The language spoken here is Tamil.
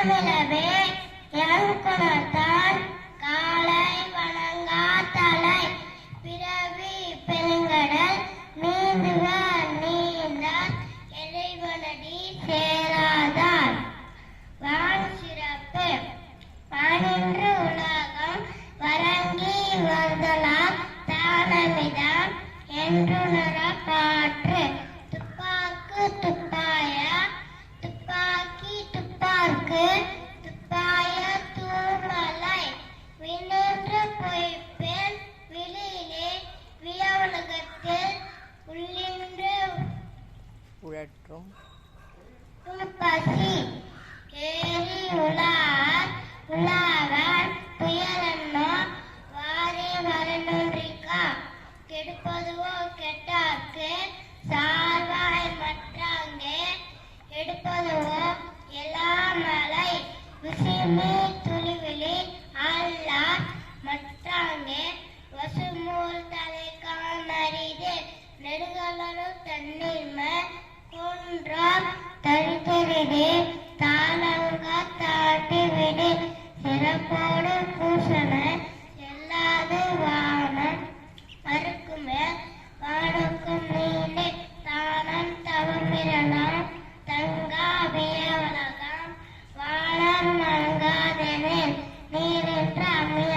இளமிளவே இளங்குணத்தான் காலை வணங்கா தலை பிறவி பெருங்கடல் நீந்துக நீந்தார் இறைவனடி சேராதார். வான் சிறப்பு வானின்று உலகம் வரங்கி வருதலாம் தானமிதான் என்றுணர காற்று. துப்பாக்கு துப்பாய துப்பாக்கி துப்பார்க்கு துப்பாய தூமலை வினின்று பொய்ப்பேன் விழியிலே வியவுலகத்தில் உள்ளின்று உழற்றும் பசி ஏறி உலார் உலாவர் புயலன்னோ வாரி வரனொன்றிக்கா கெடுப்பதுவோ கெட்டார்க்கு சார்வாய் மற்றாங்கே எடுப்பதுவோ எல்லாமலை விசிமி துளிவிழி அல்லார் மற்றாங்கே வசுமூல் தலை காணறிது நெடுகலரு தண்ணீர்மை குன்றம் தரித்தறிது தாளங்க தாட்டிவிடு சிறப்போடு பூசண செல்லாது வானம் மறுக்குமே வானுக்கும் நீண்டே தானம் தவமிரலாம் தங்காவிய உலகம் வானம் மங்காதெனில் நீரென்று அம்மிய